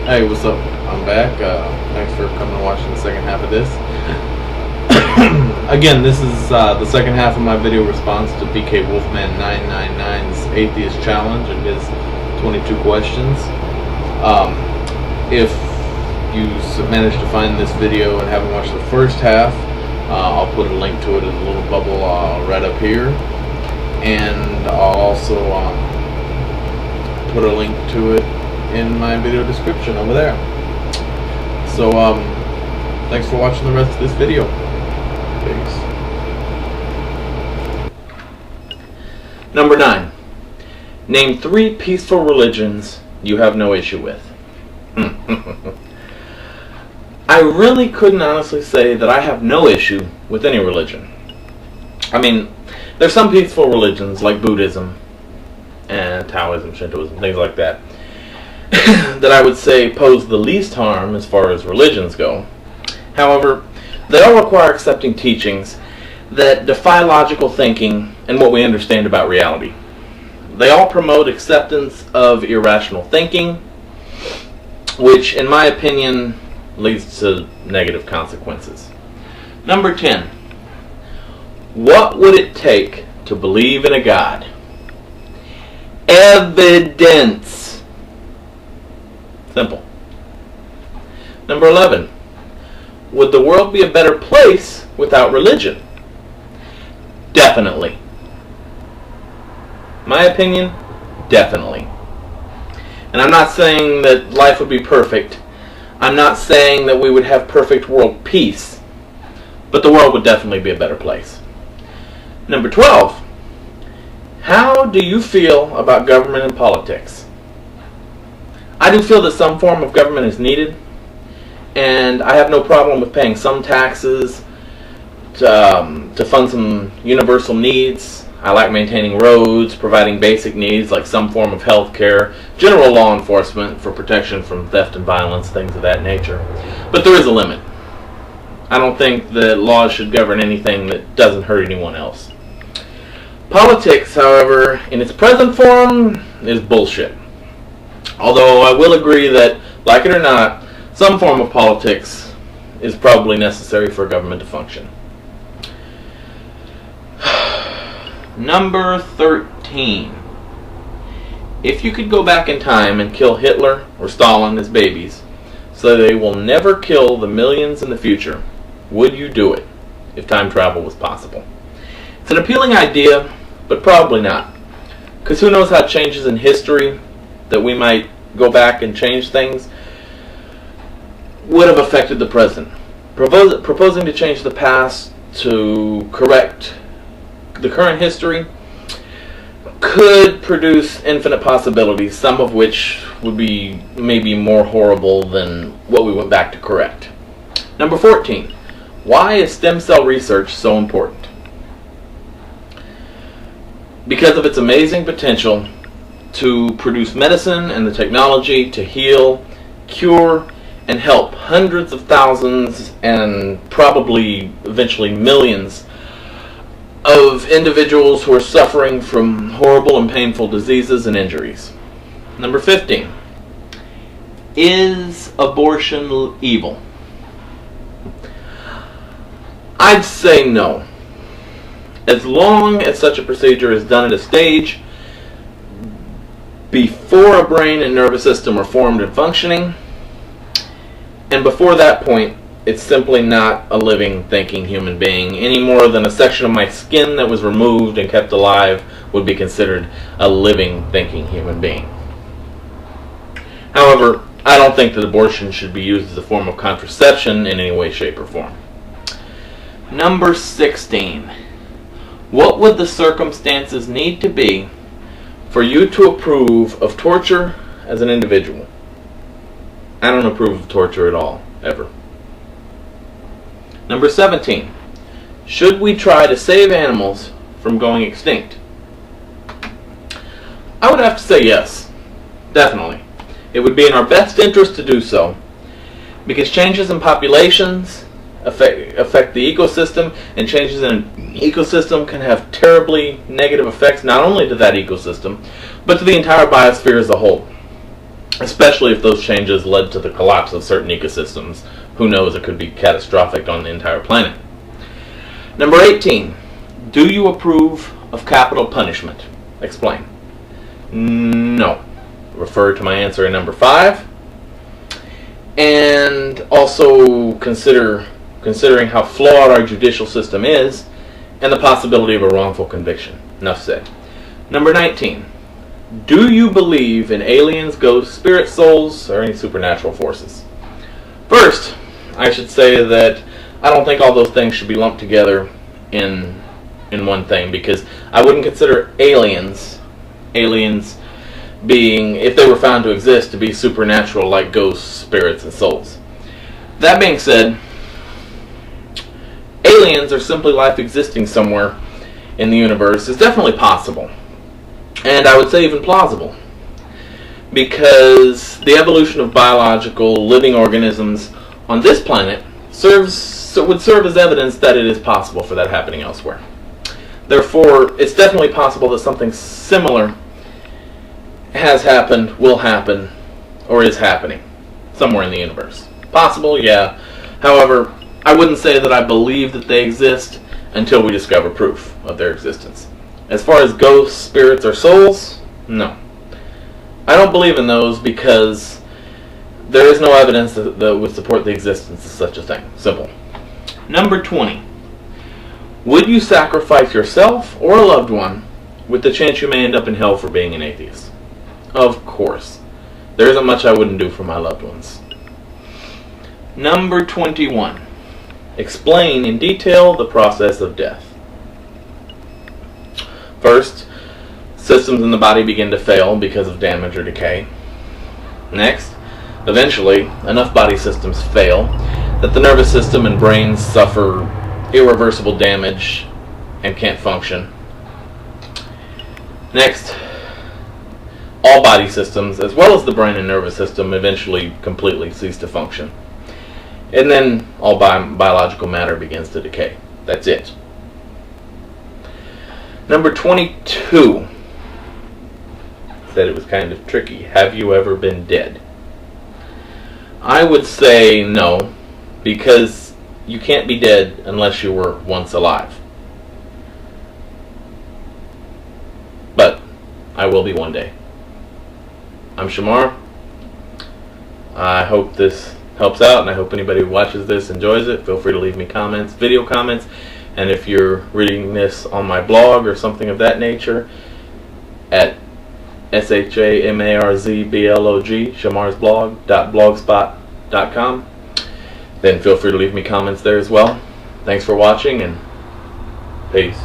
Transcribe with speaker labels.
Speaker 1: Hey, what's up? I'm back. Thanks for coming and watching the second half of this. Again, this is the second half of my video response to BK Wolfman 999's Atheist Challenge and his 22 questions. If you managed to find this video and haven't watched the first half, I'll put a link to it in the little bubble right up here. And I'll also put a link to it in my video description over there. So thanks for watching the rest of this video. Peace.
Speaker 2: Number 9. Name 3 peaceful religions you have no issue with. I really couldn't honestly say that I have no issue with any religion. I mean, there's some peaceful religions like Buddhism and Taoism, Shintoism, things like that, that I would say pose the least harm as far as religions go. However, they all require accepting teachings that defy logical thinking and what we understand about reality. They all promote acceptance of irrational thinking, which, in my opinion, leads to negative consequences. Number 10. What would it take to believe in a God? Evidence. Simple. Number 11. Would the world be a better place without religion? Definitely. My opinion, definitely. And I'm not saying that life would be perfect. I'm not saying that we would have perfect world peace. But the world would definitely be a better place. Number 12. How do you feel about government and politics? I do feel that some form of government is needed, and I have no problem with paying some taxes to fund some universal needs. I like maintaining roads, providing basic needs like some form of health care, general law enforcement for protection from theft and violence, things of that nature. But there is a limit. I don't think that laws should govern anything that doesn't hurt anyone else. Politics, however, in its present form, is bullshit. Although I will agree that, like it or not, some form of politics is probably necessary for government to function. Number 13. If you could go back in time and kill Hitler or Stalin as babies, so they will never kill the millions in the future, would you do it if time travel was possible? It's an appealing idea, but probably not. Because who knows how changes in history that we might go back and change things would have affected the present. Proposing to change the past to correct the current history could produce infinite possibilities, some of which would be maybe more horrible than what we went back to correct. Number 14. Why is stem cell research so important? Because of its amazing potential to produce medicine and the technology to heal, cure, and help hundreds of thousands and probably eventually millions of individuals who are suffering from horrible and painful diseases and injuries. Number 15. Is abortion evil? I'd say no. As long as such a procedure is done at a stage before a brain and nervous system are formed and functioning, and before that point, it's simply not a living, thinking human being, any more than a section of my skin that was removed and kept alive would be considered a living, thinking human being. However, I don't think that abortion should be used as a form of contraception in any way, shape, or form. Number 16. What would the circumstances need to be for you to approve of torture as an individual? I don't approve of torture at all, ever. Number 17. Should we try to save animals from going extinct? I would have to say yes, definitely. It would be in our best interest to do so, because changes in populations affect the ecosystem, and changes in an ecosystem can have terribly negative effects not only to that ecosystem, but to the entire biosphere as a whole. especially if those changes led to the collapse of certain ecosystems. Who knows, it could be catastrophic on the entire planet. Number 18. Do you approve of capital punishment? Explain. No. Refer to my answer in number 5. And also considering how flawed our judicial system is and the possibility of a wrongful conviction. Enough said. Number 19. Do you believe in aliens, ghosts, spirit souls, or any supernatural forces? First, I should say that I don't think all those things should be lumped together in one thing, because I wouldn't consider aliens being, if they were found to exist, to be supernatural like ghosts, spirits, and souls. That being said, aliens or simply life existing somewhere in the universe is definitely possible. And I would say even plausible. Because the evolution of biological living organisms on this planet would serve as evidence that it is possible for that happening elsewhere. Therefore, it's definitely possible that something similar has happened, will happen, or is happening somewhere in the universe. Possible, yeah. However, I wouldn't say that I believe that they exist until we discover proof of their existence. As far as ghosts, spirits, or souls, no. I don't believe in those because there is no evidence that would support the existence of such a thing. Simple. Number 20. Would you sacrifice yourself or a loved one with the chance you may end up in hell for being an atheist? Of course. There isn't much I wouldn't do for my loved ones. Number 21. Explain in detail the process of death. First, systems in the body begin to fail because of damage or decay. Next, eventually, enough body systems fail that the nervous system and brain suffer irreversible damage and can't function. Next, all body systems, as well as the brain and nervous system, eventually completely cease to function. And then all biological matter begins to decay. That's it. Number 22. Said it was kind of tricky. Have you ever been dead? I would say no, because you can't be dead unless you were once alive. But I will be one day. I'm Shamar. I hope this helps out, and I hope anybody who watches this enjoys it. Feel free to leave me comments, video comments, and if you're reading this on my blog or something of that nature, at SHAMARZBLOG, shamarsblog.blogspot.com, then feel free to leave me comments there as well. Thanks for watching, and peace.